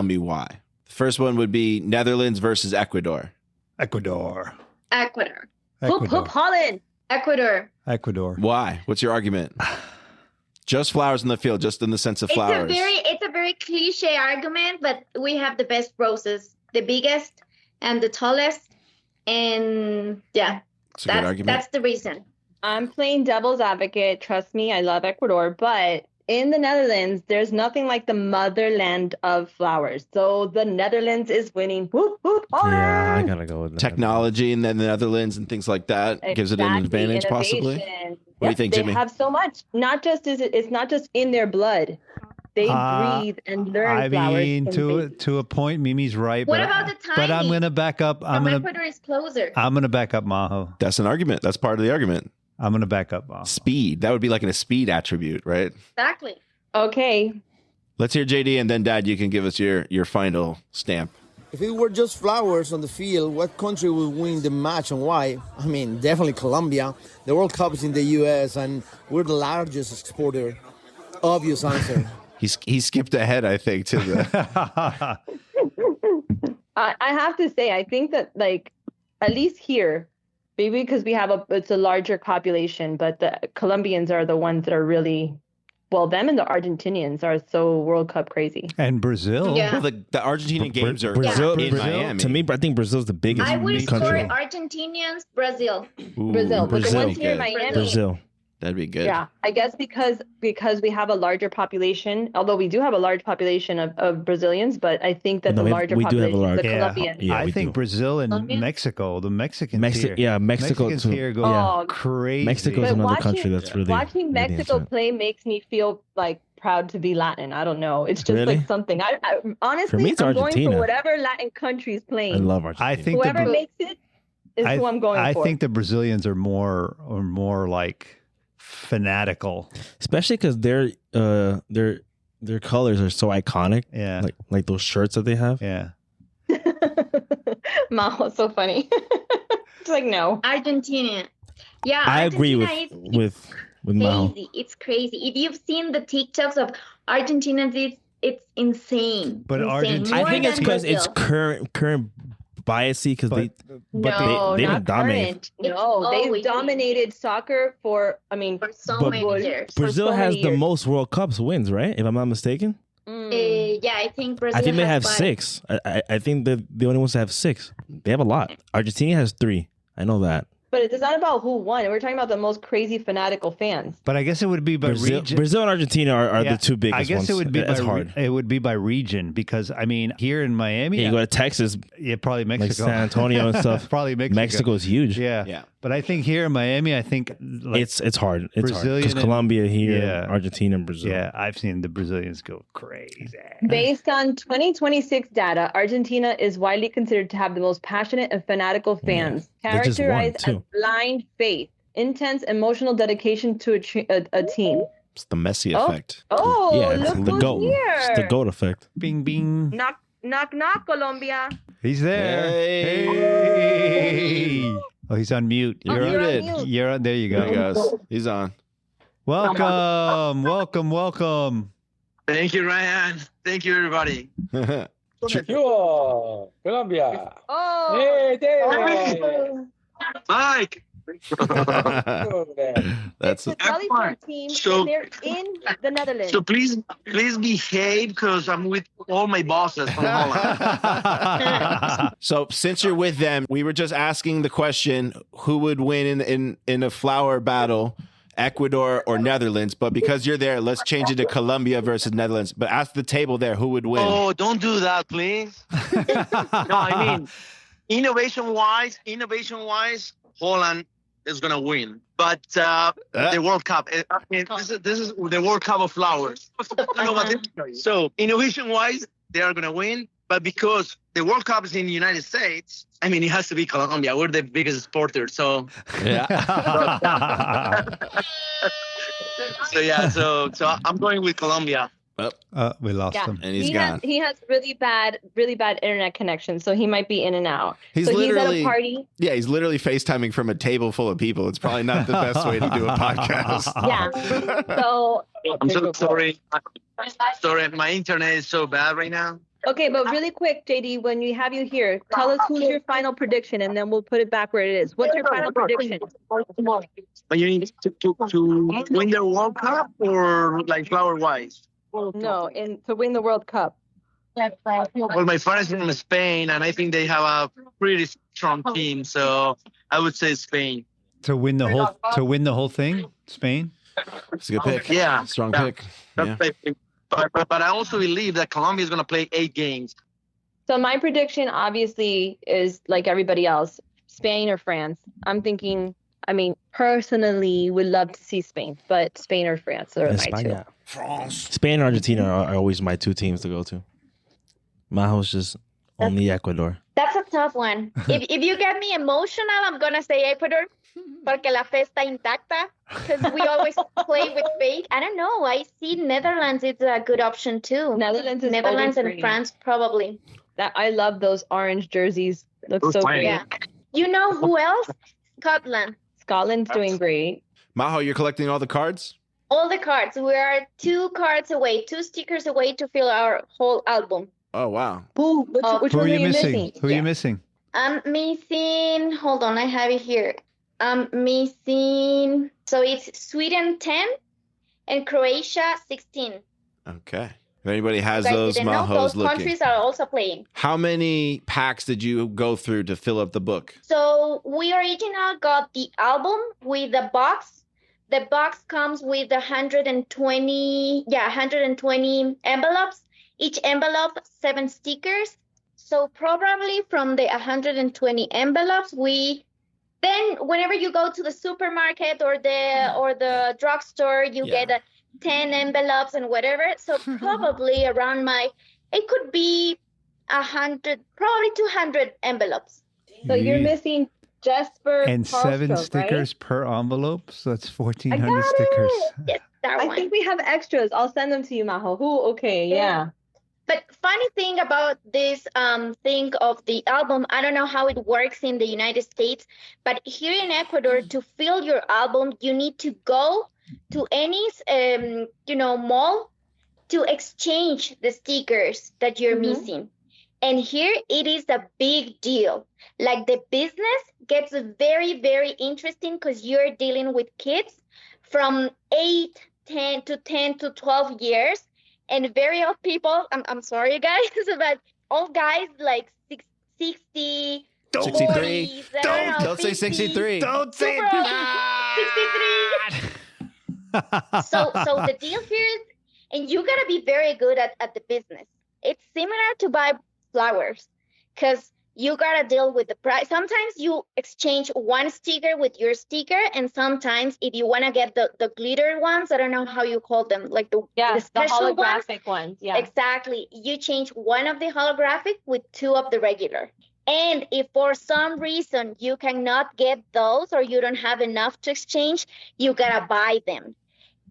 S3: me why. The first one would be Netherlands versus Ecuador.
S2: Ecuador.
S5: Ecuador.
S4: Hoop, hoop, Holland.
S2: Ecuador.
S3: Why? What's your argument? Just flowers in the field, just in the sense of flowers.
S5: It's a very cliche argument, but we have the best roses, the biggest and the tallest, and yeah,
S3: That's a good argument.
S5: That's the reason.
S4: I'm playing devil's advocate. Trust me, I love Ecuador, but in the Netherlands, there's nothing like the motherland of flowers. So the Netherlands is winning. Whoop, whoop, Holland!
S6: Yeah, I gotta go with that.
S3: Technology and then the Netherlands and things like that gives it an advantage, possibly.
S4: Innovation.
S3: What do you think, Jimmy?
S4: They have so much. It's not just in their blood. They breathe and learn flowers.
S2: I mean, to a point, Mimi's right.
S5: What about the timing?
S2: But I'm going to back up.
S5: Ecuador is closer.
S2: I'm going to back up Majo.
S3: That's an argument. That's part of the argument.
S2: I'm going to back up Majo.
S3: Speed. That would be like a speed attribute, right?
S5: Exactly.
S4: Okay.
S3: Let's hear JD, and then Dad, you can give us your final stamp.
S7: If it were just flowers on the field, what country would win the match and why? I mean, definitely Colombia. The World Cup is in the U.S. and we're the largest exporter. Obvious answer.
S3: He skipped ahead, I think, to the.
S4: I have to say, I think that at least here, maybe because it's a larger population, but the Colombians are the ones that are really. Well, them and the Argentinians are so World Cup crazy.
S2: And Brazil.
S5: Yeah.
S3: Well, the Argentinian games are
S6: Brazil,
S3: in Miami.
S6: To me, I think Brazil's the biggest
S5: I would score
S6: country.
S5: Argentinians, Brazil.
S3: Ooh,
S4: Brazil. But the
S6: Brazil.
S4: ones here in Miami.
S6: Brazil.
S3: That'd be good.
S4: Yeah, I guess because we have a larger population, although we do have a large population of Brazilians, but I think that the larger population, the Colombians.
S6: Yeah,
S2: I think Brazil and Mexico, the Mexicans here.
S6: Yeah, Mexico
S2: Mexicans
S6: too.
S2: here go crazy.
S6: Mexico's
S4: But
S6: another country that's really
S4: watching Mexico play makes me feel proud to be Latin. I don't know. It's just something. I honestly,
S6: For me, it's
S4: I'm
S6: Argentina.
S4: going for whatever Latin country is playing.
S6: I love Argentina.
S2: I think
S4: whoever makes it is who I'm going for.
S2: I think the Brazilians are more fanatical,
S6: especially because their colors are so iconic.
S2: Yeah,
S6: like those shirts that they have.
S2: Yeah.
S4: Majo's so funny. It's no.
S5: Argentina. Yeah,
S6: I agree with Majo.
S5: Crazy. It's crazy. If you've seen the TikToks of Argentina, it's insane.
S2: But
S5: insane.
S6: I think it's because it's current biasy because they didn't dominate.
S4: No, they've dominated soccer for
S5: so many years.
S6: Brazil has the most World Cups wins, right? If I'm not mistaken.
S5: Yeah, I think Brazil.
S6: I think they have
S5: 5.
S6: 6. I think they're the only ones that have 6. They have a lot. Argentina has 3. I know that.
S4: But it's not about who won. We're talking about the most crazy fanatical fans.
S2: But I guess it would be by region.
S6: Brazil and Argentina are the two biggest ones.
S2: I guess it would be
S6: hard.
S2: It would be by region because here in Miami,
S6: you go to Texas,
S2: probably Mexico,
S6: like San Antonio and stuff.
S2: Probably Mexico.
S6: Mexico's huge.
S2: Yeah. But I think here in Miami, I think
S6: it's hard. It's
S2: Brazilian
S6: because Colombia here, Argentina, and Brazil.
S2: Yeah, I've seen the Brazilians go crazy.
S4: Based on 2026 data, Argentina is widely considered to have the most passionate and fanatical fans, characterized as blind faith, intense emotional dedication to a team.
S3: It's the Messi effect.
S4: Oh,
S6: yeah, it's
S4: look
S6: the
S4: who's
S6: goat.
S4: here.
S6: It's the goat effect.
S2: Bing, bing.
S4: Knock, knock, knock, Colombia.
S2: He's there. Hey. Oh, he's on mute.
S3: You're muted.
S2: You're on. There you go.
S3: There he goes. He's on.
S2: Welcome. Welcome.
S9: Thank you, Ryan. Thank you, everybody.
S1: Yo, Colombia.
S4: Oh.
S1: Hey, there.
S9: Mike.
S3: That's
S4: a Deliflor team.
S9: So
S4: they're in the Netherlands.
S9: So please behave because I'm with all my bosses from Holland.
S3: So since you're with them, we were just asking the question: who would win in a flower battle, Ecuador or Netherlands? But because you're there, let's change it to Colombia versus Netherlands. But ask the table there: who would win?
S9: Oh, don't do that, please. No, I mean, innovation-wise, Holland is gonna win. But the World Cup, I mean, this is the World Cup of flowers. So innovation-wise, they are gonna win. But because the World Cup is in the United States, I mean, it has to be Colombia. We're the biggest exporters, so
S3: Yeah.
S9: so I'm going with Colombia.
S2: We lost him.
S3: And he's gone.
S4: He has really bad internet connection, so he might be in and out.
S3: He's
S4: so
S3: literally
S4: he's at a party.
S3: Yeah, he's literally FaceTiming from a table full of people. It's probably not the best way to do a podcast.
S4: Yeah. So
S9: I'm so sorry. Sorry, my internet is so bad right now.
S4: okay, but really quick, JD, when we have you here, tell us who's your final prediction, and then we'll put it back where it is. What's your final prediction?
S9: But you need to win the World Cup or like flower wise?
S4: No, to win the World Cup.
S9: Well, my father's from Spain, and I think they have a pretty strong team. So I would say Spain.
S2: To win the whole thing, Spain.
S3: It's a good pick.
S9: Yeah,
S3: Strong pick. Yeah.
S9: But I also believe that Colombia is going to play 8 games.
S4: So my prediction, obviously, is like everybody else, Spain or France. I'm thinking. I mean, personally, would love to see Spain, but Spain or France are my two.
S6: Spain and Argentina are always my 2 teams to go to. Majo's just only Ecuador.
S5: That's a tough one. If you get me emotional, I'm going to say Ecuador. Porque la fe está intacta. Because we always play with faith. I don't know. I see Netherlands. It's a good option too.
S4: Netherlands
S5: and France probably.
S4: I love those orange jerseys. Looks so great.
S5: Yeah. You know who else? Scotland.
S4: Scotland's doing great.
S3: Majo, you're collecting all the cards?
S5: All the cards. We are 2 cards away, 2 stickers away to fill our whole album.
S3: Oh, wow.
S4: Which
S2: Who
S4: one
S2: are
S4: are
S2: you
S4: you
S2: missing? Who are you missing?
S5: I'm missing, hold on, I have it here. I'm missing, so it's Sweden 10 and Croatia 16.
S3: Okay. If anybody has
S5: You guys
S3: those,
S5: didn't know?
S3: Majo's
S5: Those
S3: looking.
S5: countries are also playing.
S3: How many packs did you go through to fill up the book?
S5: So we original got the album with the box. The box comes with 120 envelopes. Each envelope 7 stickers. So probably from the 120 envelopes, then whenever you go to the supermarket or the drugstore, you get 10 envelopes and whatever. So probably around it could be 100, probably 200 envelopes.
S4: So you're missing Jesper
S2: and
S4: Karlstroke,
S2: 7 stickers
S4: right?
S2: per envelope, so that's 1,400 stickers.
S5: Yes,
S4: I think we have extras. I'll send them to you, Majo. Okay, yeah.
S5: But funny thing about this thing of the album, I don't know how it works in the United States, but here in Ecuador, to fill your album, you need to go to any mall to exchange the stickers that you're missing. And here it is a big deal. Like the business gets very, very interesting because you're dealing with kids from 10 to 12 years. And very old people, I'm sorry, guys, but old guys like 60,
S3: 63.
S5: 40s,
S3: Don't say 63.
S2: Don't say
S5: that. 63. So the deal here is, and you got to be very good at the business. It's similar to buy flowers because you got to deal with the price. Sometimes you exchange one sticker with your sticker, and sometimes if you want to get the glitter ones, I don't know how you call them, like the special
S4: holographic ones. Yeah,
S5: exactly. You change one of the holographic with 2 of the regular. And if for some reason you cannot get those or you don't have enough to exchange, you got to buy them.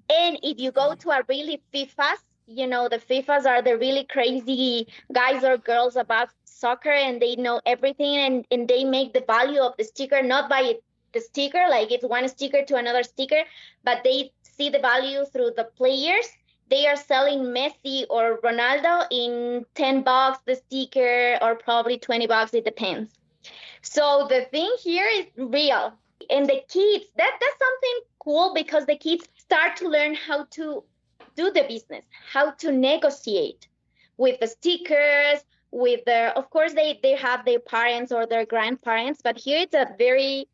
S5: And if you go to a really FIFAs, the FIFAs are the really crazy guys or girls about soccer, and they know everything, and they make the value of the sticker not by the sticker, like it's one sticker to another sticker, but they see the value through the players. They are selling Messi or Ronaldo in $10 the sticker, or probably $20, it depends. So the thing here is real. And the kids, that's something cool, because the kids start to learn how to do the business, how to negotiate with the stickers, with their, of course, they have their parents or their grandparents, but here it's a very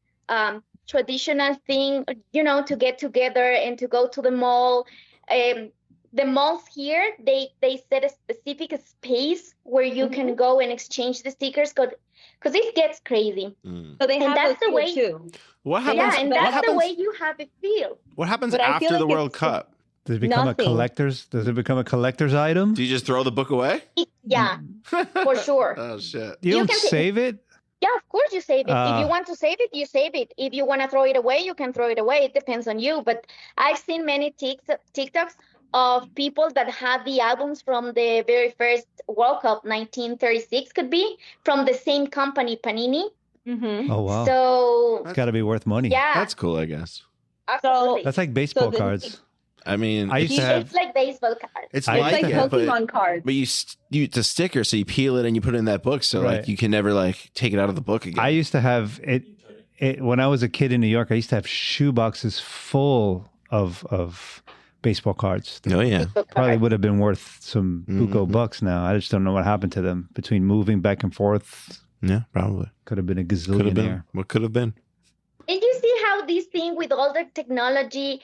S5: traditional thing, to get together and to go to the mall. The malls here, they set a specific space where you can go and exchange the stickers, because it gets crazy.
S4: So they have
S5: that's the way
S4: too.
S3: What happens?
S5: Yeah, and that's the way you have it feel.
S3: What happens
S4: But I feel
S3: after
S4: like
S3: the World
S4: it's-
S3: Cup?
S2: Does it become
S4: Nothing.
S2: Does it become a collector's item?
S3: Do you just throw the book away?
S5: Yeah, for sure.
S3: Oh shit!
S2: You
S5: You
S2: don't
S5: can-
S2: save it?
S5: Yeah, of course you save it. If you
S2: Ah.
S5: want to save it, you save it. If you want to throw it away, you can throw it away. It depends on you. But I've seen many TikToks of people that had the albums from the very first World Cup, 1936, could be from the same company, Panini.
S4: Mm-hmm.
S2: Oh, wow.
S5: So
S2: It's got to be worth money.
S5: yeah,
S3: That's cool, I guess.
S5: absolutely.
S2: That's like baseball
S4: the-
S2: cards.
S3: I mean,
S2: I used to have.
S5: It's like baseball cards.
S3: it's
S2: I-
S4: It's
S3: like
S4: like
S3: it,
S4: Pokemon cards.
S3: but you it's a sticker, so you peel it and you put it in that book, so
S2: Right.
S3: like you can never like take it out of the book again.
S2: I used to have it when I was a kid in New York. I used to have shoe boxes full of baseball cards.
S3: Oh yeah,
S5: Baseball
S2: Probably
S5: cards.
S2: would have been worth some buco
S3: Mhm.
S2: bucks now. I just don't know what happened to them between moving back and forth.
S3: yeah, probably
S2: Could have been a
S3: could have been.
S2: gazillionaire.
S3: What could have been?
S5: And you see how this thing with all the technology,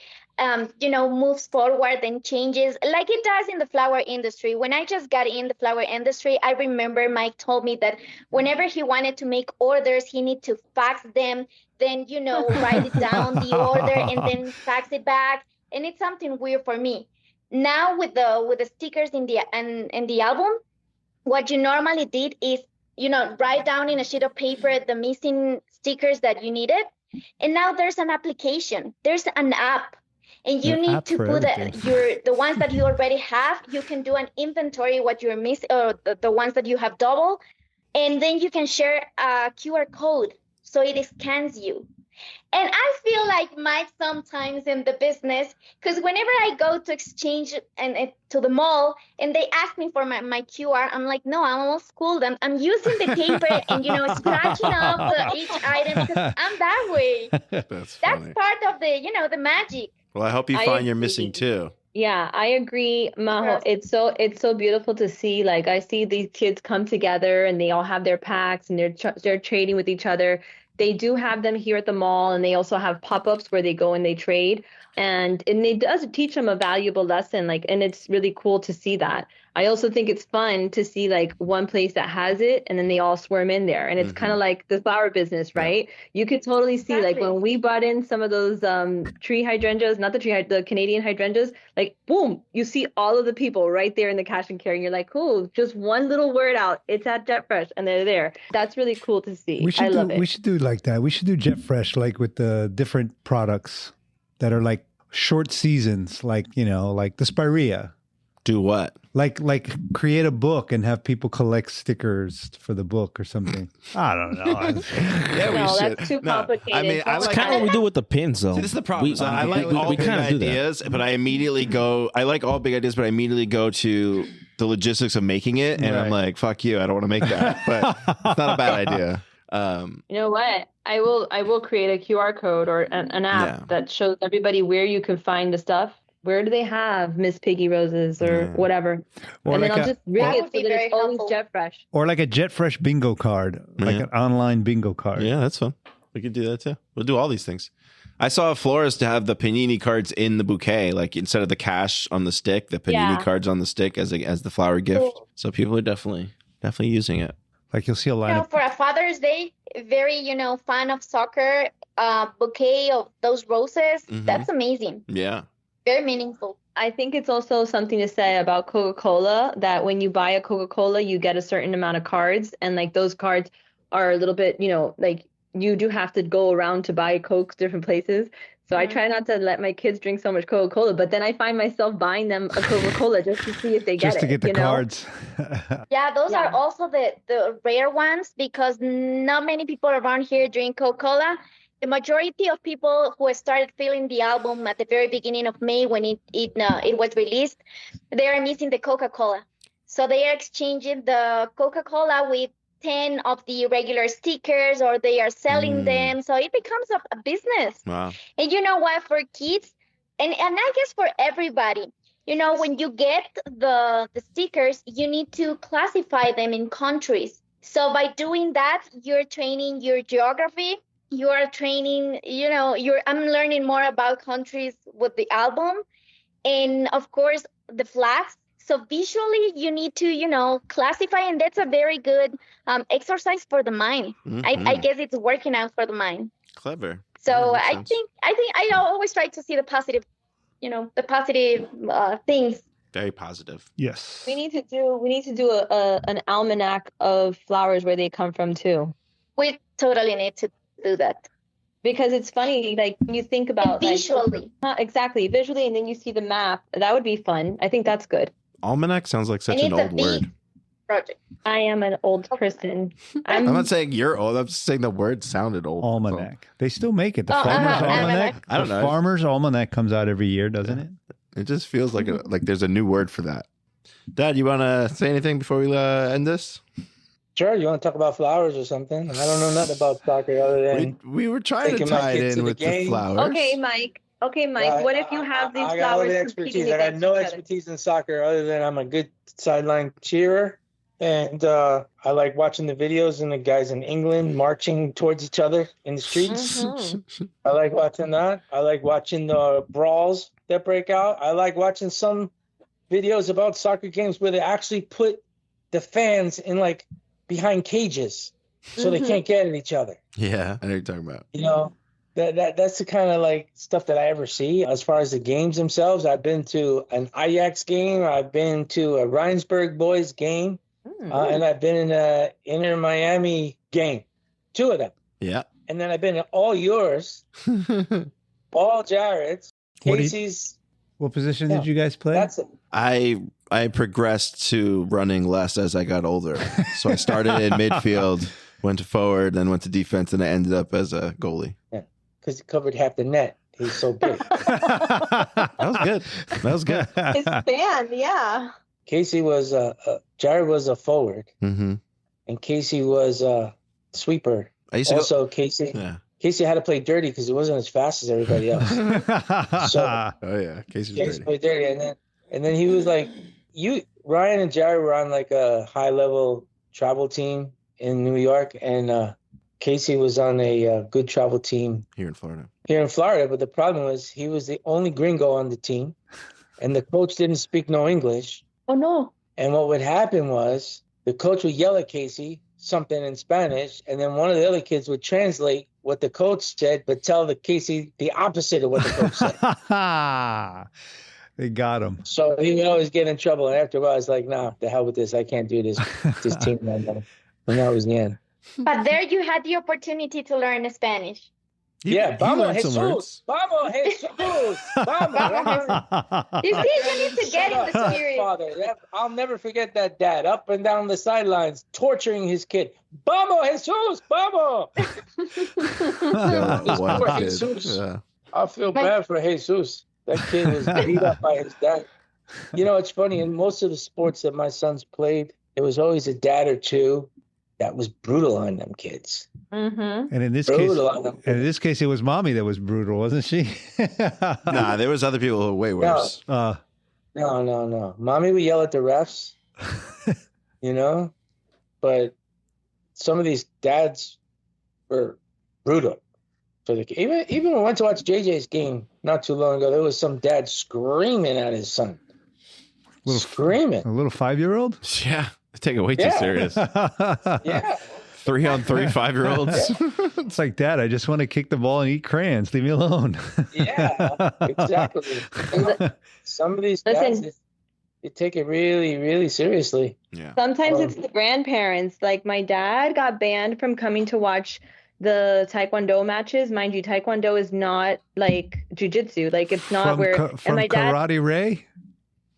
S5: moves forward and changes like it does in the flower industry. When I just got in the flower industry, I remember Mike told me that whenever he wanted to make orders, he need to fax them, then, write it down, the order, and then fax it back. And it's something weird for me. Now with the stickers in the album, what you normally did is, write down in a sheet of paper the missing stickers that you needed. And now there's an application. There's an app. And you
S2: An
S5: need
S2: app
S5: to
S2: for
S5: put
S2: everything.
S5: the ones that you already have. You can do an inventory what you're missing, or the ones that you have double. And then you can share a QR code. So it scans you. And I feel like Mike sometimes in the business, because whenever I go to exchange and to the mall and they ask me for my QR, I'm like, no, I'm old school. I'm using the paper and, scratching up each item because I'm that way.
S3: That's
S5: That's
S3: funny.
S5: part of the magic.
S3: Well, I hope you
S4: I
S3: find you're
S4: agree.
S3: missing too.
S4: Yeah, I agree, Majo.
S5: Yes.
S4: It's so beautiful to see. Like I see these kids come together and they all have their packs and they're trading with each other. They do have them here at the mall, and they also have pop-ups where they go and they trade. And it does teach them a valuable lesson. And it's really cool to see that. I also think it's fun to see one place that has it, and then they all swarm in there. And it's kind of like the flower business, right? You could totally see
S5: Exactly.
S4: when we brought in some of those tree hydrangeas, not the Canadian hydrangeas, boom, you see all of the people right there in the cash and carry. And you're like, cool, just one little word out, it's at Jet Fresh, and they're there. That's really cool to see. I love it.
S2: We should do like that. We should do Jet Fresh with the different products that are short seasons, like the Spirea.
S3: Do what?
S2: Like create a book and have people collect stickers for the book or something. I don't know.
S3: Yeah, we
S4: No,
S3: should.
S4: that's too
S3: No,
S4: complicated.
S3: I mean, I
S4: That's
S3: like
S6: Kind of what we do with the pins, though.
S3: See, this is the problem. So I like all
S6: we
S3: big
S6: kind of do that.
S3: ideas, but I immediately go. I like all big ideas, but I immediately go to the logistics of making it, and I'm
S2: Right.
S3: like, "Fuck you! I don't want to make that." But it's not a bad idea.
S4: You know what? I will create a QR code or an app
S3: Yeah.
S4: that shows everybody where you can find the stuff. Where do they have Miss Piggy Roses or whatever?
S2: Or
S4: And then
S2: like
S4: I'll
S2: a-
S4: just rig
S5: That
S4: it
S5: would
S4: so
S5: be
S4: that
S5: very
S4: it's always
S5: helpful.
S4: Jet Fresh.
S2: Or like a Jet Fresh bingo card, like
S3: Yeah.
S2: an online bingo card.
S3: Yeah, that's fun. We could do that too. We'll do all these things. I saw a florist to have the panini cards in the bouquet, instead of the cash on the stick, the panini
S4: Yeah.
S3: cards on the stick as the flower gift. So people are definitely using it.
S2: Like you'll see a line of
S5: For a Father's Day, very, fan of soccer, bouquet of those roses.
S3: Mhm.
S5: That's amazing.
S3: Yeah.
S5: Very meaningful.
S4: I think it's also something to say about Coca-Cola that when you buy a Coca-Cola, you get a certain amount of cards, and those cards are a little bit, you do have to go around to buy Cokes different places. So I try not to let my kids drink so much Coca-Cola, but then I find myself buying them a Coca-Cola just to see if they get
S2: just to
S4: it,
S2: get the
S4: you know?
S2: cards.
S5: Yeah, those
S4: Yeah.
S5: are also the rare ones because not many people around here drink Coca-Cola. The majority of people who started filling the album at the very beginning of May when it was released, they are missing the Coca-Cola. So they are exchanging the Coca-Cola with 10 of the regular stickers, or they are selling them. So it becomes a business.
S3: Wow.
S5: And you know what, for kids, and I guess for everybody, when you get the stickers, you need to classify them in countries. So by doing that, you're training your geography. You are training, I'm learning more about countries with the album. And of course, the flags. So visually, you need to, classify, and that's a very good exercise for the mind. I guess it's working out for the mind.
S3: Clever.
S5: So
S3: That
S5: I
S3: makes
S5: think I always try to see the positive, things.
S3: Very positive.
S2: Yes.
S4: We need to do an almanac of flowers where they come from too.
S5: We totally need to do that.
S4: Because it's funny, like when you think about
S5: visually.
S4: Exactly, visually, and then you see the map. That would be fun. I think that's good.
S3: Almanac sounds like such
S5: And
S3: an
S5: it's a
S3: old
S5: big
S3: word.
S5: project.
S4: I am an old person.
S3: I'm not saying you're old. I'm just saying the word sounded old.
S2: Almanac. They still make it. The
S4: Oh,
S2: Farmer's
S4: almanac.
S2: Almanac.
S3: I don't know.
S2: The Farmer's Almanac comes out every year, doesn't it?
S3: It just feels like there's a new word for that. Dad, you want to say anything before we end this?
S1: Sure, you want to talk about flowers or something? I don't know nothing about soccer other than
S3: We were trying to
S1: taking my
S3: tie it
S1: kids to
S3: in
S1: the
S3: with the
S1: game.
S3: flowers.
S4: Okay, Mike. What if you have these
S1: I got all
S4: flowers
S1: the
S4: competing
S1: expertise. I got
S4: against
S1: no
S4: each other?
S1: expertise in soccer other than I'm a good sideline cheerer. And I like watching the videos and the guys in England marching towards each other in the streets.
S4: Mhm.
S1: I like watching that. I like watching the brawls that break out. I like watching some videos about soccer games where they actually put the fans in like behind cages so they can't get at each other.
S3: Yeah, I know what you're talking about.
S1: You know, that's the kind of like stuff that I ever see. As far as the games themselves, I've been to an Ajax game. I've been to a Rhinesburg boys game. And I've been in a Inter Miami game, 2 of them.
S3: Yeah.
S1: And then I've been in all yours, all Jared's,
S2: What do you-
S1: Casey's.
S2: What position
S1: Yeah,
S2: did you guys play?
S1: That's it.
S3: I progressed to running less as I got older. So I started in midfield, went to forward, then went to defense, and I ended up as a goalie.
S1: Yeah, because he covered half the net. He's so big.
S3: That was good. That was good.
S4: His band, yeah.
S1: Casey was Jared was a forward,
S3: Mm-hmm.
S1: and Casey was a sweeper.
S3: I used to
S1: Also, Casey had to play dirty because he wasn't as fast as everybody else. So
S3: Oh yeah, Casey's
S1: Casey
S3: dirty.
S1: played dirty, and then he was like, Ryan and Jared were on like a high level travel team in New York, and Casey was on a good travel team
S3: Here in Florida.
S1: here in Florida. But the problem was he was the only gringo on the team, and the coach didn't speak no English.
S4: Oh no.
S1: And what would happen was the coach would yell at Casey something in Spanish, and then one of the other kids would translate what the coach said, but tell the Casey the opposite of what the coach said.
S2: They got him.
S1: So he would always get in trouble. And after a while, I was like, nah, the hell with this. I can't do this team anymore. And that was the end.
S5: But there you had the opportunity to learn Spanish.
S1: Yeah, vamos,
S3: learned some
S1: Jesus.
S3: words.
S1: Vamos, Jesus. Vamos.
S5: You see, you need to get in the
S1: Shut up,
S5: spirit.
S1: Father. I'll never forget that dad up and down the sidelines torturing his kid. Vamos, Jesus. Vamos.
S3: Yeah, one
S1: Poor
S3: kid.
S1: Jesus.
S3: Yeah.
S1: I feel bad for Jesus. That kid was beat up by his dad. You know, it's funny. In most of the sports that my sons played, there was always a dad or two that was brutal on them kids.
S4: Mm-hmm.
S2: And in this
S1: Brutal on
S2: case,
S1: them.
S2: it was mommy that was brutal, wasn't she?
S3: Nah, there was other people who were way worse.
S2: Uh,
S1: No. Mommy would yell at the refs, you know, but some of these dads were brutal. So even when I went to watch JJ's game not too long ago, there was some dad screaming at his son. Screaming.
S2: a little 5-year-old?
S3: Yeah, they take it way too
S1: Yeah.
S3: serious.
S1: Yeah.
S3: 3-on-3 5-year-olds.
S2: It's like, Dad, I just want to kick the ball and eat crayons. Leave me alone.
S1: Yeah, exactly. Some of these dads, they take it really, really seriously.
S3: Yeah.
S4: Sometimes it's the grandparents. Like my dad got banned from coming to watch the Taekwondo matches. Mind you, Taekwondo is not like jujitsu. Like it's not
S2: from
S4: and my dad,
S2: Karate Ray?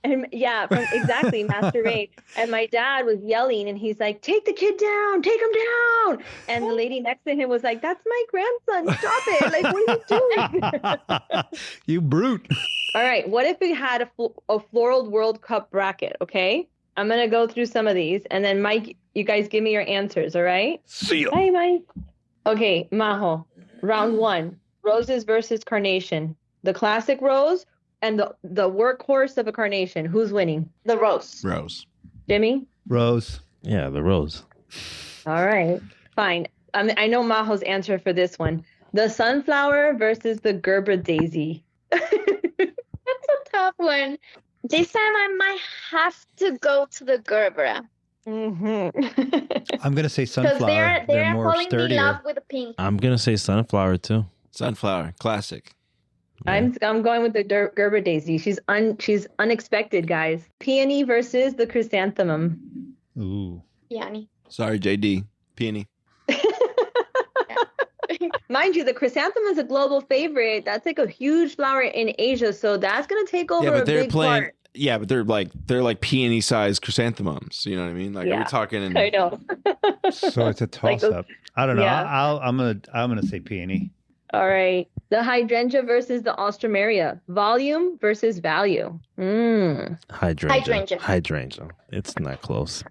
S4: and yeah, exactly, Master Ray. And my dad was yelling, and he's like, "Take the kid down, take him down!" And the lady next to him was like, "That's my grandson. Stop it! Like, what are you doing?"
S2: You brute.
S4: All right, what if we had a floral World Cup bracket? Okay, I'm gonna go through some of these, and then Mike, you guys give me your answers. All right?
S2: See ya.
S4: Bye, Mike. Okay, Majo. Round 1: roses versus carnation. The classic rose and the workhorse of a carnation. Who's winning?
S5: The rose.
S3: Rose.
S4: Jimmy?
S2: Rose.
S6: Yeah, the rose.
S4: All right, fine. I know Majo's answer for this one. The sunflower versus the Gerber daisy.
S5: That's a tough one. This time I might have to go to the Gerber.
S4: Mm-hmm.
S2: I'm going to say
S5: Because
S2: sunflower.
S5: they're
S2: more
S5: falling in
S2: sturdier.
S5: love with the pink.
S6: I'm gonna say sunflower too.
S3: Sunflower. Classic.
S4: I'm going with the Gerber daisy. She's unexpected, guys. Peony versus the chrysanthemum.
S2: Ooh.
S5: Yanni.
S3: Sorry, JD. Peony.
S4: Mind you, the chrysanthemum is a global favorite. That's like a huge flower in Asia, so that's gonna take over
S3: but
S4: a
S3: they're
S4: big
S3: playing.
S4: part.
S3: Yeah, but they're like peony sized chrysanthemums. You know what I mean? Like, are we talking?
S4: I know.
S2: So it's a
S4: Like
S2: toss
S4: those-
S2: up. I don't know.
S4: yeah.
S2: I'm gonna say peony.
S4: All right. The hydrangea versus the alstroemeria. Volume versus value.
S6: Hydrangea. It's not close.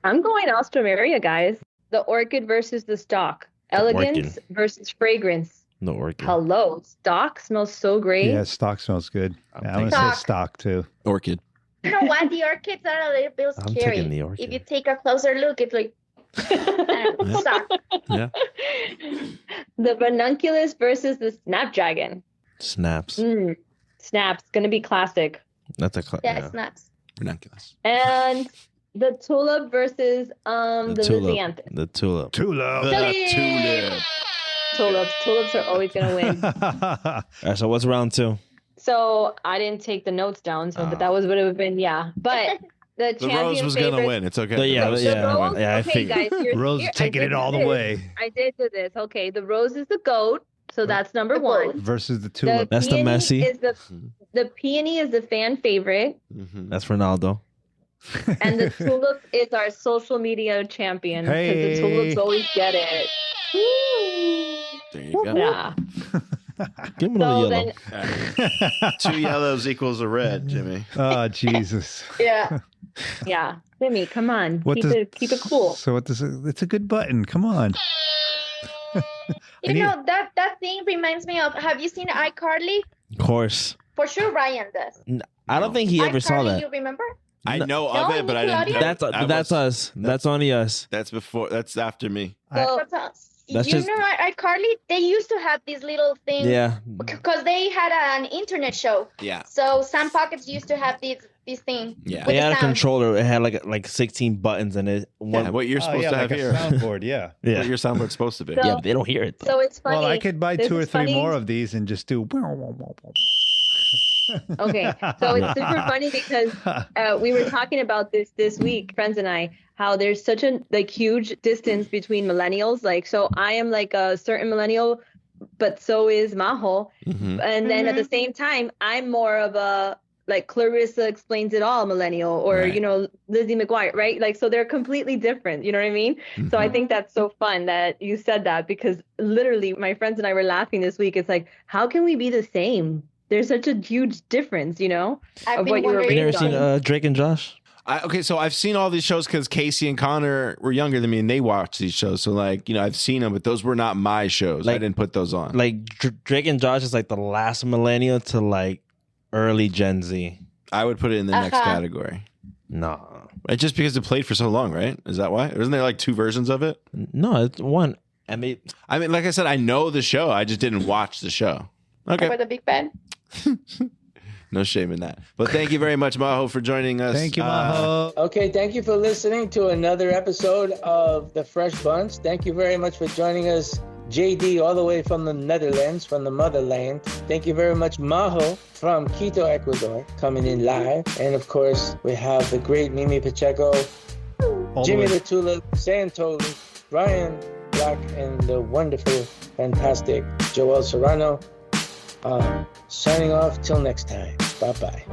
S4: I'm going alstroemeria, guys. The orchid versus the stalk. Elegance versus fragrance.
S6: No orchid.
S4: Hello. Stalk smells so great.
S2: Yeah, stock smells good. I'm gonna
S5: Stock.
S2: say stock too.
S3: Orchid.
S5: You know what? The orchids are a little bit
S6: I'm
S5: scary.
S6: taking the orchid.
S5: If you take a closer look, it's like suck.
S6: Yeah.
S4: The ranunculus versus the snapdragon.
S6: Snaps.
S4: Snaps. Gonna be classic.
S6: That's a
S5: Yeah, snaps.
S3: Ranunculus.
S4: And the tulip versus the Lysianthe.
S6: The tulip.
S3: Tulip.
S4: Tulips are always gonna win.
S6: All right, so what's round 2?
S4: So I didn't take the notes down, but that was what it would have been. Yeah, but the
S3: The
S4: champion
S3: rose was
S4: favorite,
S3: gonna win. It's okay.
S6: Yeah,
S3: The rose-
S6: yeah.
S4: The rose,
S6: I
S4: okay,
S6: figured.
S4: guys,
S2: Rose
S4: I
S2: taking
S4: did
S2: it all
S4: do
S2: the
S4: this.
S2: way.
S4: I did do this. Okay, the rose is the goat, so that's number one.
S2: Versus the tulip.
S6: That's the
S4: peony
S6: Messi.
S4: Is the peony is the fan favorite,
S3: Mhm.
S6: That's Ronaldo.
S4: and the tulip is our social media champion because
S2: Hey.
S4: the tulips always get it.
S3: There you go.
S4: Yeah.
S6: Give him another
S4: So
S6: yellow.
S4: then,
S3: 2 yellows equals a red, Jimmy.
S2: Oh Jesus.
S4: yeah, yeah. Jimmy, come on,
S2: What
S4: keep it cool.
S2: So what does it's a good button. Come on.
S5: You know, that thing reminds me of, have you seen iCarly?
S6: Of course.
S5: For sure Ryan does.
S6: I don't think he ever saw
S5: iCarly,
S6: that.
S5: you remember?
S3: I know of
S5: No,
S3: it, but I didn't.
S5: Nickelodeon?
S6: That's us. That's only us.
S3: That's before. That's after me.
S4: So,
S6: That's
S5: you
S6: just-
S5: know, iCarly, they used to have these little things.
S6: Yeah.
S5: Because they had an internet show.
S3: Yeah.
S5: So Sam Pockets used to have this thing.
S3: Yeah.
S5: With
S6: They
S5: the
S6: had a
S5: sound.
S6: controller. It had like 16 buttons in it.
S3: Yeah, what you're supposed to have
S2: like
S3: here.
S2: a soundboard. Yeah.
S6: Yeah.
S3: What your soundboard's supposed to be.
S4: So-
S6: Yeah, but they don't hear it though.
S4: so it's funny.
S2: Well, I could buy
S4: This
S2: 2 or
S4: is
S2: 3
S4: funny.
S2: more of these and just do.
S4: Okay, so it's super funny because we were talking about this week, friends and I, how there's such a huge distance between millennials. Like, so I am like a certain millennial, but so is Majo.
S3: Mhm.
S4: And then at the same time, I'm more of a like Clarissa Explains It All millennial, or
S3: Right.
S4: you know, Lizzie McGuire, right? Like, so they're completely different. You know what I mean? So I think that's so fun that you said that, because literally my friends and I were laughing this week. It's like, how can we be the same? There's such a huge difference, you know,
S5: I've
S4: of
S5: been
S4: what you were
S5: wondering
S6: You never
S4: raised
S6: seen
S4: on.
S6: Drake and Josh?
S3: Okay, so I've seen all these shows because Casey and Connor were younger than me, and they watched these shows. So, like, you know, I've seen them, but those were not my shows. I
S6: Like-
S3: didn't put those on.
S6: Like Drake and Josh is like the last millennial to like early Gen Z.
S3: I would put it in the next
S5: Uh-huh.
S3: category.
S6: No,
S3: Right, just because it played for so long, right? Is that why? Isn't there like 2 versions of it?
S6: no, it's one. I mean,
S3: Like I said, I know the show. I just didn't watch the show. Okay.
S5: Over the Big Ben.
S3: No shame in that. But thank you very much, Majo, for joining us.
S2: Thank you, Majo.
S1: Okay, thank you for listening to another episode of The Fresh Bunch. Thank you very much for joining us, JD, all the way from the Netherlands, from the motherland. Thank you very much, Majo, from Quito, Ecuador, coming in live. And of course, we have the great Mimi Pacheco,
S2: All the
S1: Jimmy
S2: way-
S1: the Tulip, Santoli, Brian Black, and the wonderful, fantastic Joel Serrano. Signing off till next time. Bye-bye.